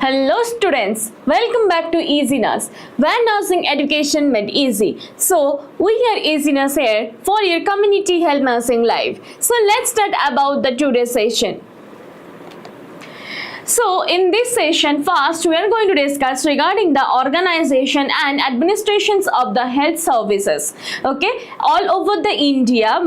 Hello students, welcome back to Easy Nurse, where nursing education made easy. So, we are Easy Nurse here for your community health nursing live. So, let's start about the today's session. So, in this session, first we are going to discuss regarding the organization and administrations of the health services. Okay, all over the India,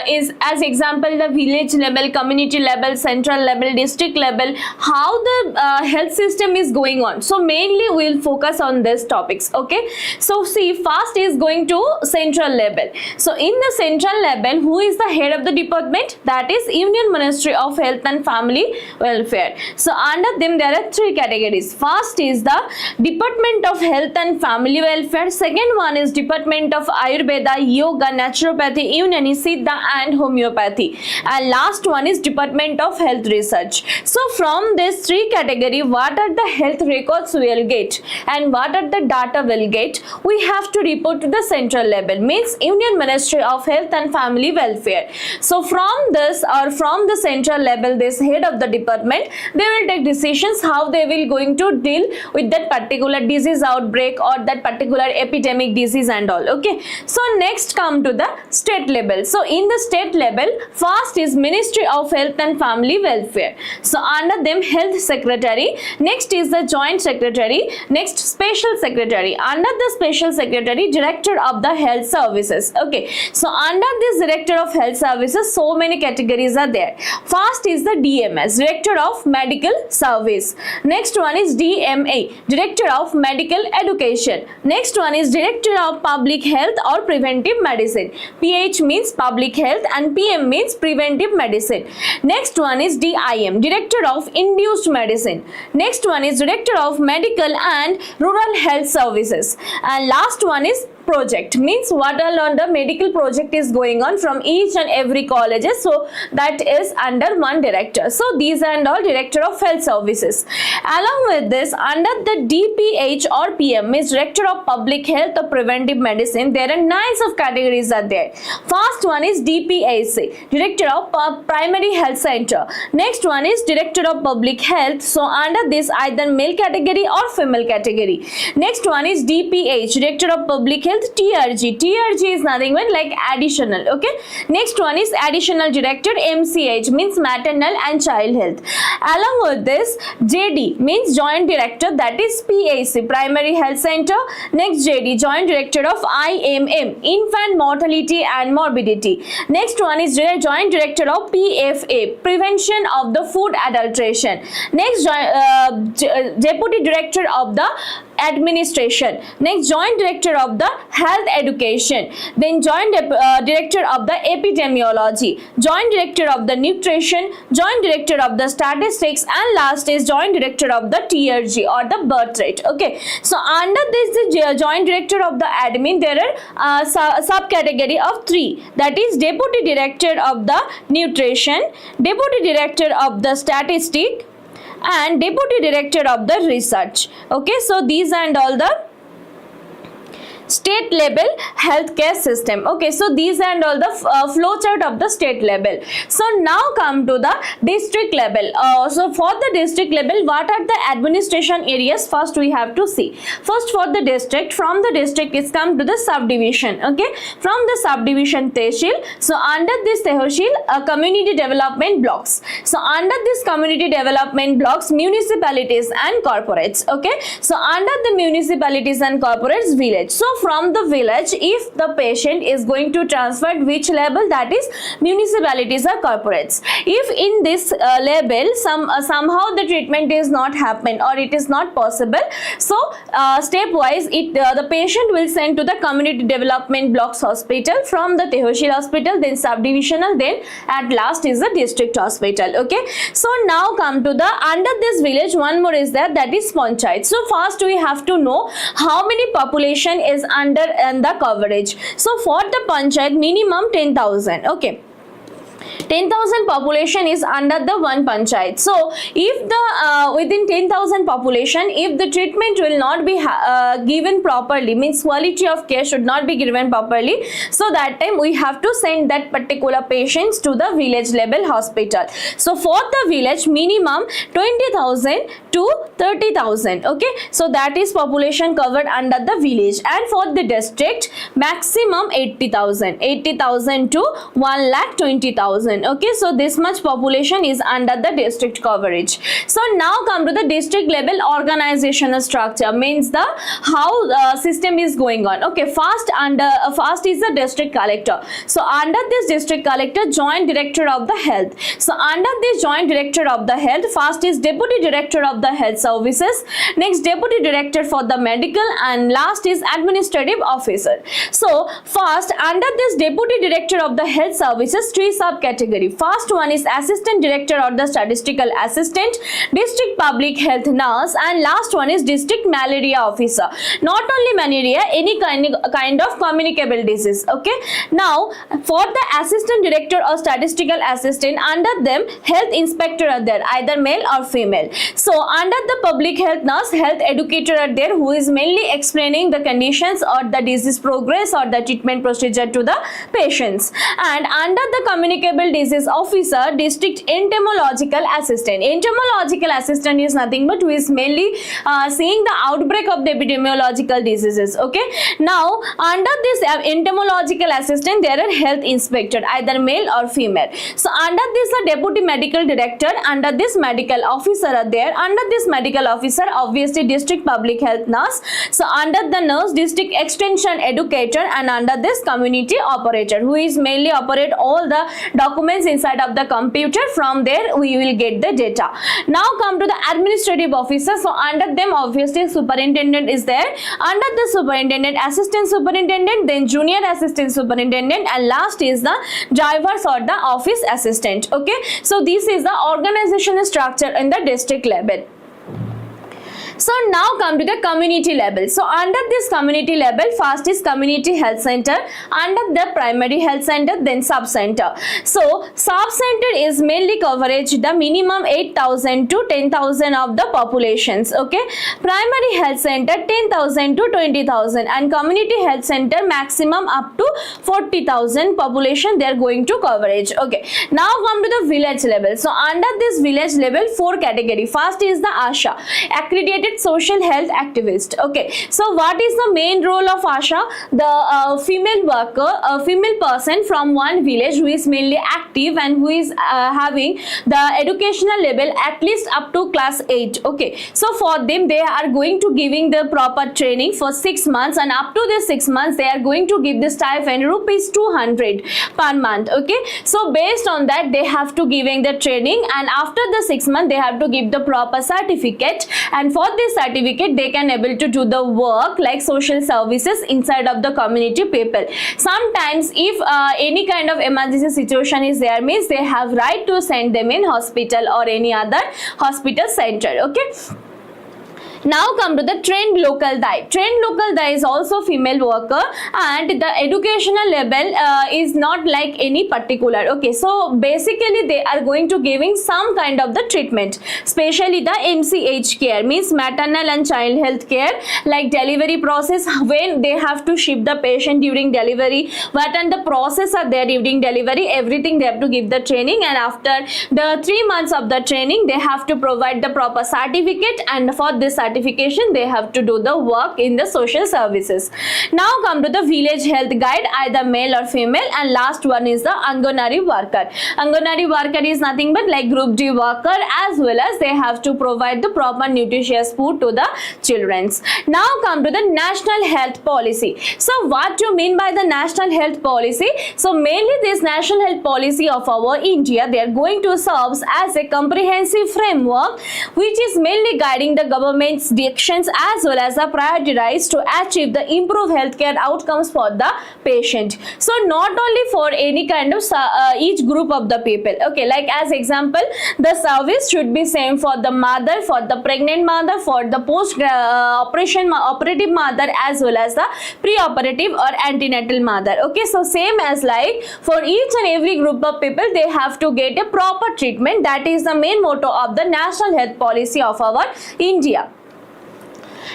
is as example the village level, community level, central level, district level, how the health system is going on. So, mainly we will focus on these topics. Okay, so see, first is going to central level. So, in the central level, who is the head of the department? That is Union Ministry of Health and Family Welfare. So under them there are three categories. First is the Department of Health and Family Welfare. Second one is Department of Ayurveda, Yoga, Naturopathy, Unani, Siddha and Homeopathy. And last one is Department of Health Research. So from these three categories, what are the health records we will get and what are the data we'll get? We have to report to the central level, means Union Ministry of Health and Family Welfare. So from this or from the central level, this head of the department, they will take decisions how they will going to deal with that particular disease outbreak or that particular epidemic disease and all. Okay, so next come to the state level. So in the state level, first is Ministry of Health and Family Welfare. So under them Health Secretary, next is the Joint Secretary, next Special Secretary, under the Special Secretary Director of the Health Services. Okay, so under this Director of Health Services, so many categories are there. First is the DMS, Director of Medical Service. Next one is DMA, Director of Medical Education. Next one is Director of Public Health or Preventive Medicine. PH means Public Health and PM means Preventive Medicine. Next one is DIM, Director of Induced Medicine. Next one is Director of Medical and Rural Health Services. And last one is project, means what all on the medical project is going on from each and every colleges, so that is under one director. So these and all Director of Health Services. Along with this, under the DPH or PM means Director of Public Health or Preventive Medicine, there are 9 categories are there. First one is DPHC, Director of Primary Health Center. Next one is Director of Public Health. So under this either male category or female category. Next one is DPH, Director of Public Health. TRG is nothing but like additional. Okay, next one is Additional Director MCH, means Maternal and Child Health. Along with this, JD means Joint Director, that is PAC, Primary Health Center. Next JD, Joint Director of IMM, Infant Mortality and Morbidity. Next one is Joint Director of PFA, Prevention of the Food Adulteration. Next Deputy Director of the Administration. Next Joint Director of the Health Education. Then Joint Director of the Epidemiology, Joint Director of the Nutrition, Joint Director of the Statistics, and last is Joint Director of the TRG or the birth rate. Okay, so under this the Joint Director of the Admin, there are subcategory of 3, that is Deputy Director of the Nutrition, Deputy Director of the Statistics and Deputy Director of the Research. Okay, so these and all the state level healthcare system. Okay, so these and all the flowchart of the state level. So now come to the district level. So for the district level, what are the administration areas? First we have to see. First for the district, from the district is come to the subdivision. Okay, from the subdivision Tehsil. So under this Tehsil, community development blocks. So under this community development blocks, municipalities and corporates. Okay, so under the municipalities and corporates, village. So from the village, if the patient is going to transfer which level, that is municipalities or corporates. If in this level somehow the treatment is not happen or it is not possible, so stepwise the patient will send to the community development blocks hospital, from the Tehsil hospital, then subdivisional, then at last is the district hospital. Okay, so now come to the under this village, one more is there, that is panchayat. So first we have to know how many population is under and the coverage. So for the panchayat, minimum 10,000. Okay, 10,000 population is under the one panchayat. So if the within 10,000 population, if the treatment will not be given properly, means quality of care should not be given properly, so that time we have to send that particular patients to the village level hospital. So for the village, minimum 20,000 to 30,000. okay, so that is population covered under the village. And for the district, maximum 80,000 to 1,20,000. okay, so this much population is under the district coverage. So now come to the district level organizational structure, means the how system is going on. okay, first is the district collector. So under this district collector, joint director of the health. So under this joint director of the health, first is deputy director of the health services, next deputy director for the medical, and last is administrative officer. So first, under this deputy director of the health services, three subcategory. First one is assistant director or the statistical assistant, district public health nurse, and last one is district malaria officer. Not only malaria, any kind of communicable disease. okay, now for the assistant director or statistical assistant, under them health inspector are there, either male or female. So under the public health nurse, health educator are there, who is mainly explaining the conditions or the disease progress or the treatment procedure to the patients. And under the communicable disease officer, district entomological assistant. Entomological assistant is nothing but who is mainly seeing the outbreak of the epidemiological diseases. okay, now under this entomological assistant, there are health inspector, either male or female. So under this, the deputy medical director, under this medical officer are there, under this medical officer, obviously district public health nurse. So under the nurse, district extension educator, and under this community operator, who is mainly operate all the documents inside of the computer. From there we will get the data. Now come to the administrative officer. So under them, obviously superintendent is there, under the superintendent, assistant superintendent, then junior assistant superintendent, and last is the drivers or the office assistant. okay, so this is the organizational structure in the district level. So now come to the community level. So under this community level, first is community health center, under the primary health center, then sub center. So sub center is mainly coverage the minimum 8,000 to 10,000 of the populations. okay, primary health center 10,000 to 20,000, and community health center maximum up to 40,000 population they are going to coverage. okay, now come to the village level. So under this village level, four category. First is the ASHA, accredited social health activist. okay, so what is the main role of ASHA? The female worker, a female person from one village who is mainly active and who is having the educational level at least up to class 8. okay, so for them they are going to giving the proper training for 6 months, and up to the 6 months they are going to give the stipend rupees 200 per month. okay, so based on that they have to giving the training, and after the 6 months they have to give the proper certificate, and for this certificate they can able to do the work like social services inside of the community people. Sometimes if any kind of emergency situation is there, means they have right to send them in hospital or any other hospital center. okay, now come to the trained local DAI. Trained local DAI is also female worker, and the educational level is not like any particular. okay, so basically they are going to giving some kind of the treatment, especially the MCH care, means maternal and child health care, like delivery process, when they have to ship the patient during delivery, what and the process are there during delivery, everything they have to give the training, and after the 3 months of the training they have to provide the proper certificate, and for this certification they have to do the work in the social services. Now come to the village health guide, either male or female, and last one is the Anganwadi worker. Anganwadi worker is nothing but like group D worker, as well as they have to provide the proper nutritious food to the children. Now come to the national health policy. So what do you mean by the national health policy? So mainly this national health policy of our India, they are going to serve as a comprehensive framework which is mainly guiding the government its directions as well as the prioritize to achieve the improved healthcare outcomes for the patient. So not only for any kind of each group of the people, okay, like as example, the service should be same for the mother, for the pregnant mother, for the post operative mother, as well as the pre-operative or antenatal mother. Okay, so same as like for each and every group of people, they have to get a proper treatment. That is the main motto of the national health policy of our India.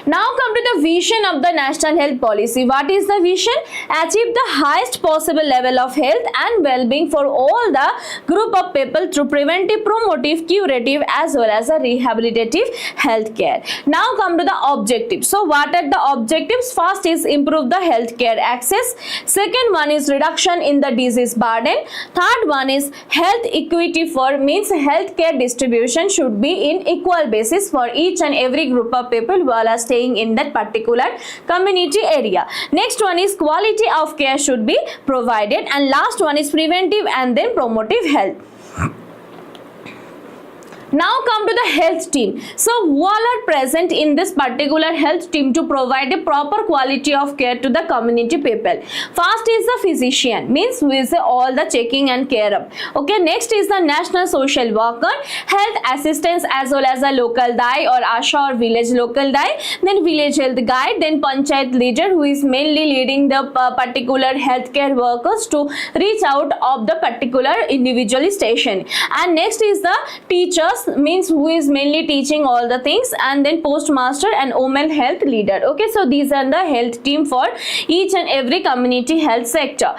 Now come to the vision of the national health policy. What is the vision? Achieve the highest possible level of health and well-being for all the group of people through preventive, promotive, curative as well as a rehabilitative healthcare. Now come to the objectives. So what are the objectives? First is improve the healthcare access. Second one is reduction in the disease burden. Third one is health equity, for means healthcare distribution should be in equal basis for each and every group of people who are staying in that particular community area. Next one is quality of care should be provided, and last one is preventive and then promotive health. Now come to the health team. So who all are present in this particular health team to provide a proper quality of care to the community people? First is the physician, means who is all the checking and care up. Okay, next is the national social worker, health assistants as well as a local dai or asha or village local dai, then village health guide, then panchayat leader who is mainly leading the particular healthcare workers to reach out of the particular individual station. And next is the teachers, means who is mainly teaching all the things, and then postmaster and women health leader. Okay, so these are the health team for each and every community health sector.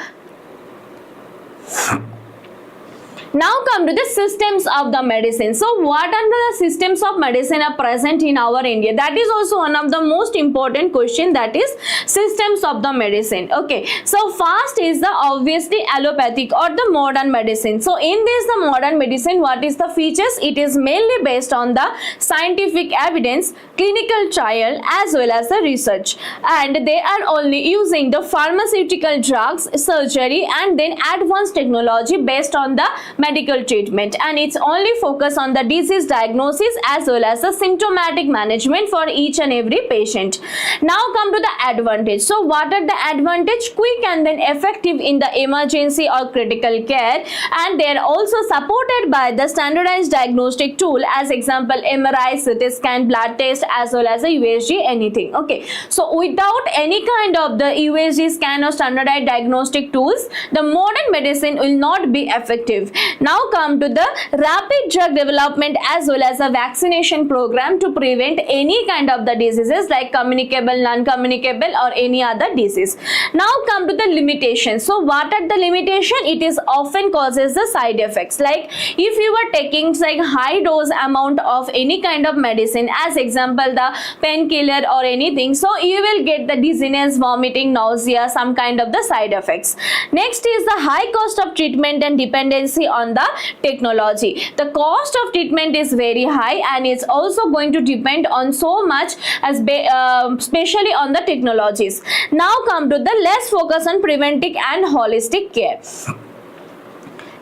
Now come to the systems of the medicine. So what are the systems of medicine are present in our India? That is also one of the most important question, that is systems of the medicine. Okay, so first is the obviously allopathic or the modern medicine. So in this the modern medicine, what is the features? It is mainly based on the scientific evidence, clinical trial as well as the research, and they are only using the pharmaceutical drugs, surgery and then advanced technology based on the medical treatment, and it's only focus on the disease diagnosis as well as the symptomatic management for each and every patient. Now come to the advantage. So what are the advantage? Quick and then effective in the emergency or critical care, and they are also supported by the standardized diagnostic tool, as example MRI, CT scan, blood test as well as a USG, anything. Okay, so without any kind of the USG scan or standardized diagnostic tools, the modern medicine will not be effective. Now come to the rapid drug development as well as a vaccination program to prevent any kind of the diseases like communicable, non-communicable or any other disease. Now come to the limitations. So what are the limitation? It is often causes the side effects, like if you are taking like high dose amount of any kind of medicine, as example the painkiller or anything, so you will get the dizziness, vomiting, nausea, some kind of the side effects. Next is the high cost of treatment and dependency on the technology. The cost of treatment is very high, and it's also going to depend on so much as especially on the technologies. Now come to the less focus on preventive and holistic care.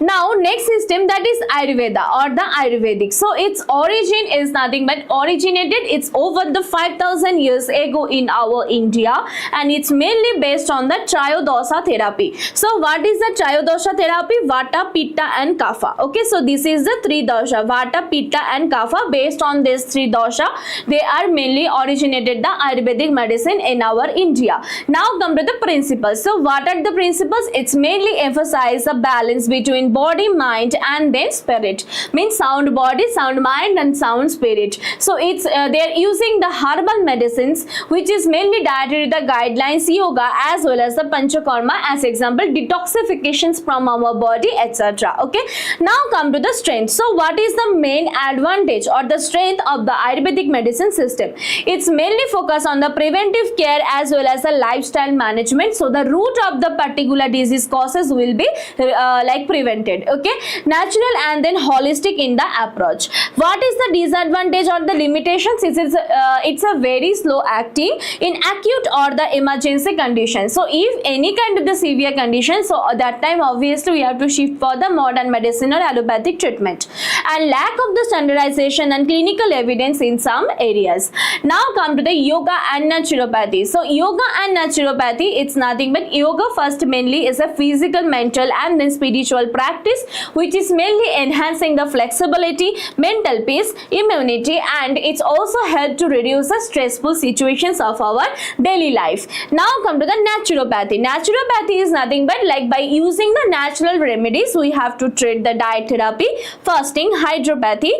Now next system, that is Ayurveda or the Ayurvedic. So its origin is nothing but originated, it's over the 5,000 years ago in our India, and it's mainly based on the Trayodosha therapy. So what is the Trayodosha therapy? Vata, Pitta and Kapha. Okay, so this is the three dosha, Vata, Pitta and Kapha. Based on this three dosha, they are mainly originated the Ayurvedic medicine in our India. Now come to the principles. So what are the principles? It's mainly emphasize the balance between body, mind and then spirit, means sound body, sound mind and sound spirit. So it's they are using the herbal medicines, which is mainly dietary the guidelines, yoga as well as the panchakarma, as example detoxifications from our body, etc. Okay, now come to the strength. So what is the main advantage or the strength of the Ayurvedic medicine system? It's mainly focus on the preventive care as well as the lifestyle management. So the root of the particular disease causes will be like prevented. oriented, okay, natural and then holistic in the approach. What is the disadvantage or the limitations? It's a very slow acting in acute or the emergency condition. So if any kind of the severe condition, so at that time obviously we have to shift for the modern medicine or allopathic treatment, and lack of the standardization and clinical evidence in some areas. Now come to the yoga and naturopathy. So yoga and naturopathy, it's nothing but yoga first mainly is a physical, mental and then spiritual practice which is mainly enhancing the flexibility, mental peace, immunity, and it's also helped to reduce the stressful situations of our daily life. Now come to the naturopathy. Naturopathy is nothing but like by using the natural remedies we have to treat the diet therapy, fasting, hydropathy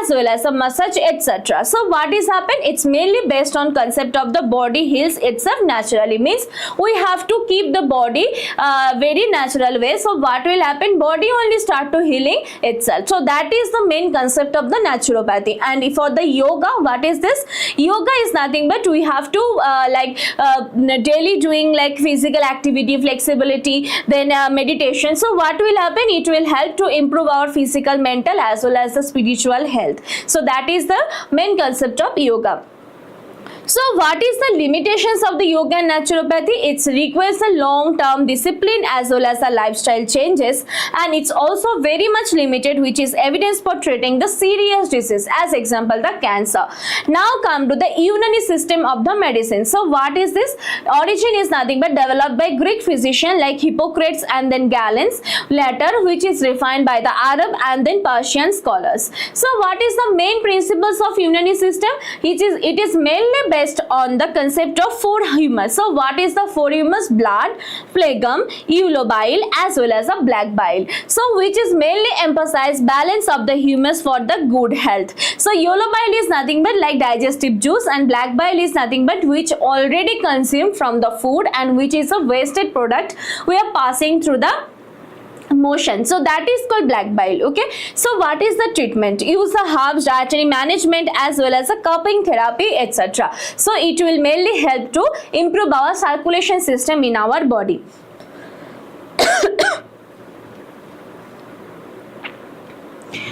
as well as a massage, etc. So what is happened? It's mainly based on concept of the body heals itself naturally, means we have to keep the body very natural way. So what will happen? Body only start to healing itself. So that is the main concept of the naturopathy. And for the yoga, what is this? Yoga is nothing but we have to daily doing like physical activity, flexibility, then meditation. So what will happen? It will help to improve our physical, mental as well as the spiritual health. So that is the main concept of yoga. So what is the limitations of the yoga and naturopathy? It requires a long-term discipline as well as the lifestyle changes, and it's also very much limited, which is evidence for treating the serious disease, as example the cancer. Now come to the Unani system of the medicine. So what is this? Origin is nothing but developed by Greek physician like Hippocrates and then Galens, later which is refined by the Arab and then Persian scholars. So what is the main principles of Unani system? It is mainly based on the concept of four humus. So what is the four humus? Blood, phlegm, yellow bile as well as a black bile. So which is mainly emphasize balance of the humus for the good health. So yellow bile is nothing but like digestive juice, and black bile is nothing but which already consumed from the food and which is a wasted product we are passing through the motion. So that is called black bile. Okay, so what is the treatment? Use the herbs, dietary management as well as a cupping therapy, etc. So it will mainly help to improve our circulation system in our body.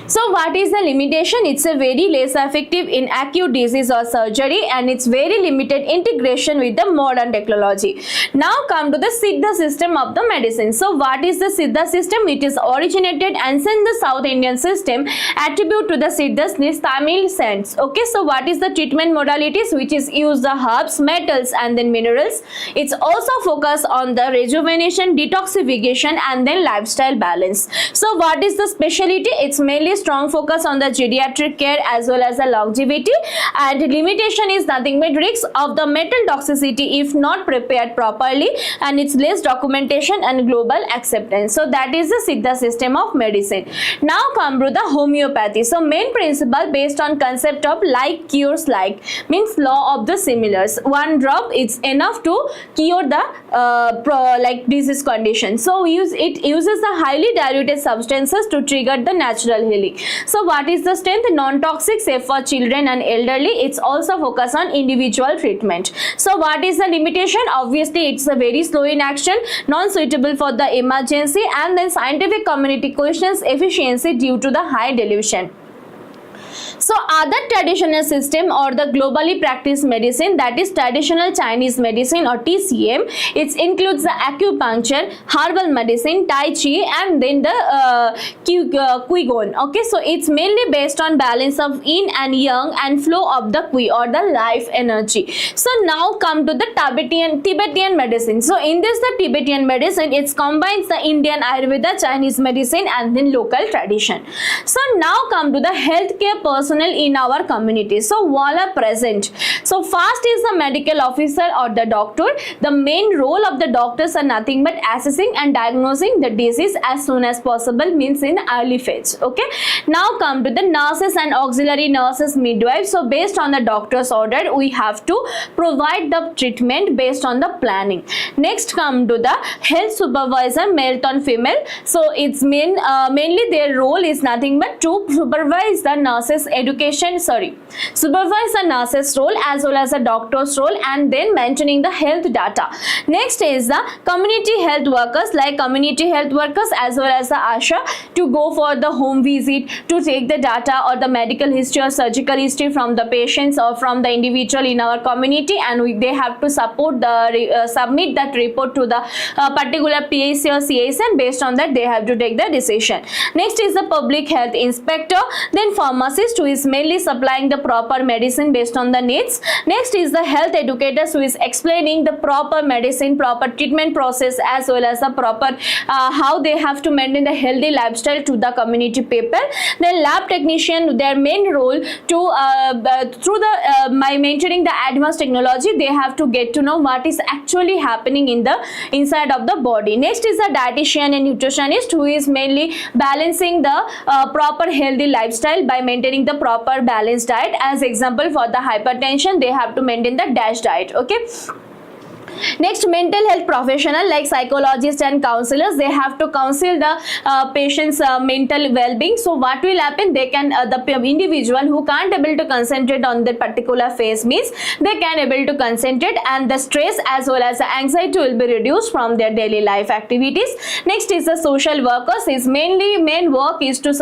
So what is the limitation? It's a very less effective in acute disease or surgery, and it's very limited integration with the modern technology. Now come to the Siddha system of the medicine. So what is the Siddha system? It is originated and in the South Indian system, attribute to the Siddhas means Tamil saints. Okay, so what is the treatment modalities? Which is use the herbs, metals and then minerals. It's also focus on the rejuvenation, detoxification and then lifestyle balance. So what is the specialty? It's mainly strong focus on the geriatric care as well as the longevity, and limitation is nothing but risks of the metal toxicity if not prepared properly, and it's less documentation and global acceptance. So that is the Siddha system of medicine. Now come to the homeopathy. So main principle based on concept of like cures like, means law of the similars. One drop is enough to cure the disease condition. So it uses the highly diluted substances to trigger the natural healing. So what is the strength? Non-toxic, safe for children and elderly. It's also focus on individual treatment. So what is the limitation? Obviously it's a very slow in action, non-suitable for the emergency, and then scientific community questions efficiency due to the high dilution. So other traditional system or the globally practiced medicine, that is traditional Chinese medicine or TCM, it includes the acupuncture, herbal medicine, Tai Chi and then the Qigong. Okay, so it's mainly based on balance of yin and yang and flow of the Qi or the life energy. So now come to the Tibetan medicine. So in this the Tibetan medicine, it combines the Indian Ayurveda, Chinese medicine and then local tradition. So now come to the healthcare personnel in our community. So all are present. So first is the medical officer or the doctor. The main role of the doctors are nothing but assessing and diagnosing the disease as soon as possible, means in early phase. Okay, now come to the nurses and auxiliary nurses, midwives. So based on the doctor's order, we have to provide the treatment based on the planning. Next come to the health supervisor, male and female. So it's mainly their role is nothing but to supervise the nurses supervise the nurse's role as well as the doctor's role, and then maintaining the health data. Next is the community health workers, like community health workers as well as the ASHA, to go for the home visit to take the data or the medical history or surgical history from the patients or from the individual in our community, and they have to support the submit that report to the particular PAC or CSN. Based on that, they have to take the decision. Next is the public health inspector, then pharmacist, who is mainly supplying the proper medicine based on the needs. Next is the health educators, who is explaining the proper medicine, proper treatment process as well as the proper how they have to maintain the healthy lifestyle to the community people. Then lab technician, their main role to through the by maintaining the advanced technology, they have to get to know what is actually happening in the inside of the body. Next is the dietitian and nutritionist, who is mainly balancing the proper healthy lifestyle by maintaining the proper balanced diet. As example, for the hypertension, they have to maintain the DASH diet. Okay. Next, mental health professional like psychologists and counselors, they have to counsel the patient's mental well-being. So what will happen, they can the individual who can't able to concentrate on that particular phase means they can able to concentrate, and the stress as well as the anxiety will be reduced from their daily life activities. Next is the social workers. His main work is to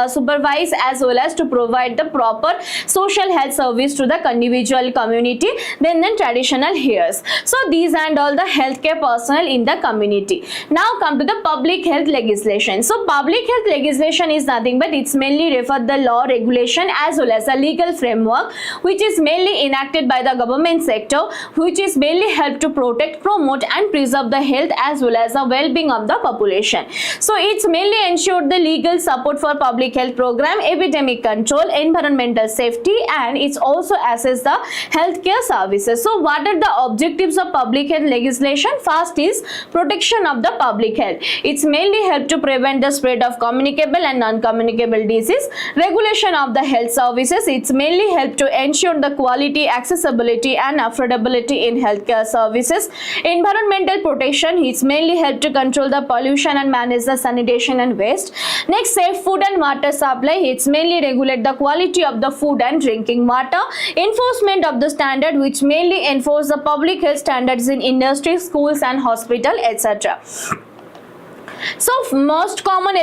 supervise as well as to provide the proper social health service to the individual community. Then traditional healers. So these and all the healthcare personnel in the community. Now come to the public health legislation. So public health legislation is nothing but it's mainly refer the law, regulation as well as a legal framework which is mainly enacted by the government sector, which is mainly help to protect, promote and preserve the health as well as the well-being of the population. So it's mainly ensure the legal support for public health program, epidemic control, environmental safety, and it's also assess the healthcare services. So what are the objectives of public health legislation? First is protection of the public health. It's mainly help to prevent the spread of communicable and non-communicable disease. Regulation of the health services. It's mainly help to ensure the quality, accessibility and affordability in healthcare services. Environmental protection. It's mainly help to control the pollution and manage the sanitation and waste. Next, safe food and water supply. It's mainly regulate the quality of the food and drinking water. Enforcement of the standard, which mainly enforce the public health standards in industry, schools and hospital, etc. So most common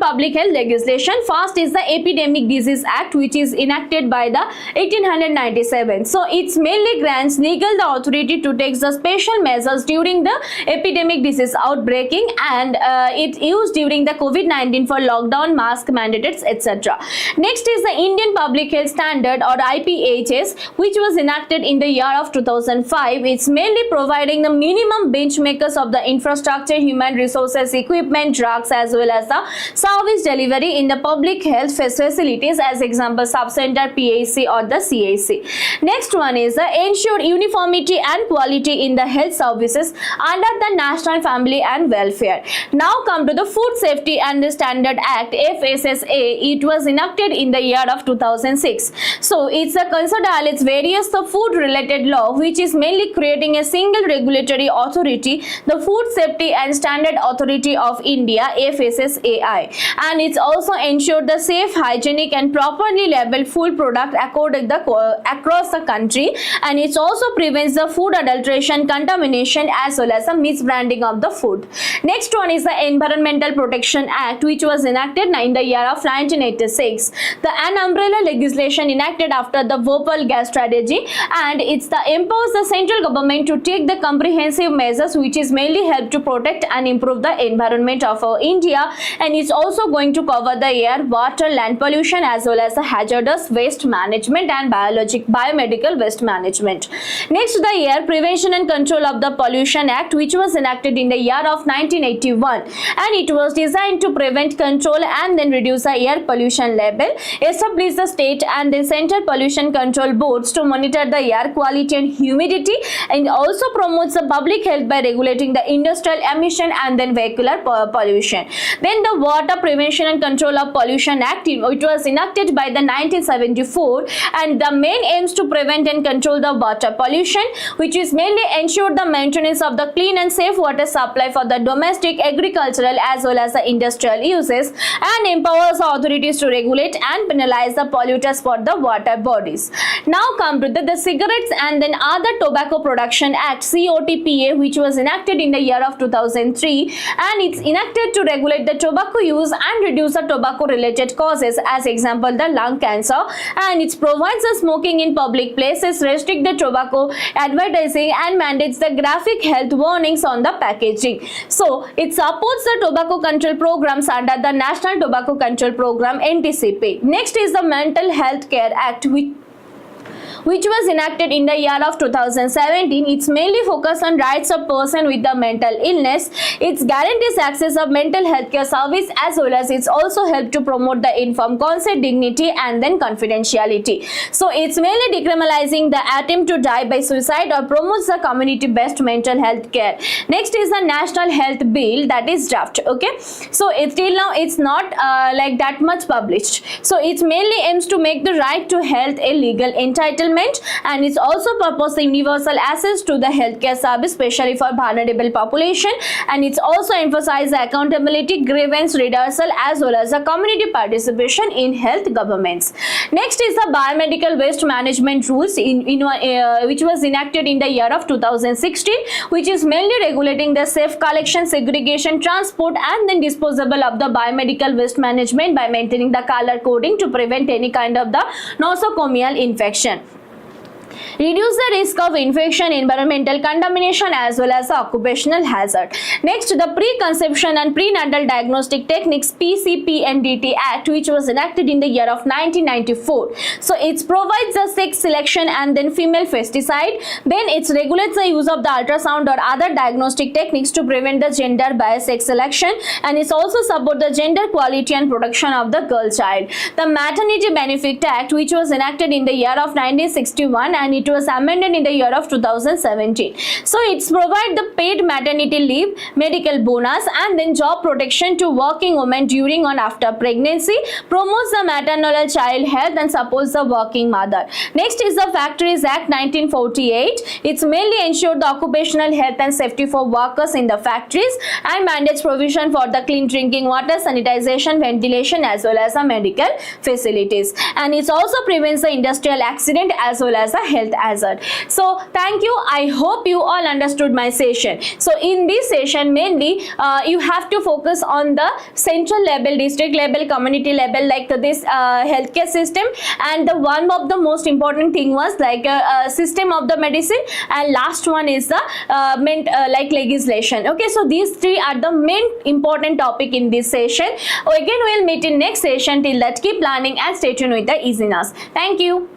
public health legislation. First is the Epidemic Disease Act, which is enacted by the 1897. So it's mainly grants legal the authority to take the special measures during the epidemic disease outbreaking, and it used during the COVID-19 for lockdown, mask mandates, etc. Next is the Indian Public Health Standard or IPHS, which was enacted in the year of 2005. It's mainly providing the minimum benchmarks of the infrastructure, human resources, equipment, drugs as well as the service delivery in the public health facilities, as example subcenter, PAC or the CAC. Next one is the ensure uniformity and quality in the health services under the National Family and Welfare. Now come to the Food Safety and the Standard Act, FSSA. It was enacted in the year of 2006. So it's a considered its various the food related law, which is mainly creating a single regulatory authority, the Food Safety and Standard Authority of India, FSSAI, and it's also ensured the safe, hygienic and properly labeled food product across the country, and it also prevents the food adulteration, contamination as well as the misbranding of the food. Next one is the Environmental Protection Act, which was enacted in the year of 1986. An umbrella legislation enacted after the Bhopal gas strategy, and it's the empowers the central government to take the comprehensive measures which is mainly help to protect and improve the environment of India, and it's also going to cover the air, water, land pollution as well as the hazardous waste management and biomedical waste management. Next, the Air Prevention and Control of the Pollution Act, which was enacted in the year of 1981, and it was designed to prevent, control and then reduce the air pollution level, establish the state and the central pollution control boards to monitor the air quality and humidity, and also promotes the public health by regulating the industrial emission and then vehicular pollution. Then the Water Prevention and Control of Pollution Act, it was enacted by the 1974, and the main aims to prevent and control the water pollution, which is mainly ensure the maintenance of the clean and safe water supply for the domestic, agricultural as well as the industrial uses, and empowers the authorities to regulate and penalize the polluters for the water bodies. Now come to the Cigarettes and then Other Tobacco Production Act, COTPA, which was enacted in the year of 2003, and it's enacted to regulate the tobacco use and reduce the tobacco related causes, as example the lung cancer, and it provides the smoking in public places, restrict the tobacco advertising, and mandates the graphic health warnings on the packaging. So it supports the tobacco control programs under the National Tobacco Control Program, NTCP. Next is the Mental Health Care Act, which was enacted in the year of 2017. It's mainly focused on rights of person with the mental illness. It guarantees access of mental health care service, as well as it's also helped to promote the informed consent, dignity, and then confidentiality. So it's mainly decriminalizing the attempt to die by suicide or promotes the community-based mental health care. Next is the National Health Bill, that is draft. Okay, so it's till now it's not like that much published. So it mainly aims to make the right to health a legal entitlement, and it's also purpose universal access to the healthcare service, especially for vulnerable population, and it's also emphasize the accountability, grievance redressal, as well as the community participation in health governments. Next is the Biomedical Waste Management Rules, which was enacted in the year of 2016, which is mainly regulating the safe collection, segregation, transport, and then disposal of the biomedical waste management by maintaining the color coding to prevent any kind of the nosocomial infection. Reduce the risk of infection, environmental contamination, as well as the occupational hazard. Next, the Preconception and Prenatal Diagnostic Techniques, PCPNDT Act, which was enacted in the year of 1994. So it provides the sex selection and then female festicide. Then it regulates the use of the ultrasound or other diagnostic techniques to prevent the gender bias sex selection, and it also support the gender equality and protection of the girl child. The Maternity Benefit Act, which was enacted in the year of 1961, and it was amended in the year of 2017. So it's provide the paid maternity leave, medical bonus, and then job protection to working women during and after pregnancy, promotes the maternal child health, and supports the working mother. Next is the Factories Act 1948. It's mainly ensure the occupational health and safety for workers in the factories, and mandates provision for the clean drinking water, sanitization, ventilation, as well as the medical facilities, and it also prevents the industrial accident as well as a health hazard. So thank you. I hope you all understood my session. So in this session, mainly you have to focus on the central level, district level, community level, like this healthcare system, and the one of the most important thing was like system of the medicine, and last one is the like legislation. Okay, so these three are the main important topic in this session. Again, we'll meet in next session. Till that, keep learning and stay tuned with the Easy Nurse. Thank you.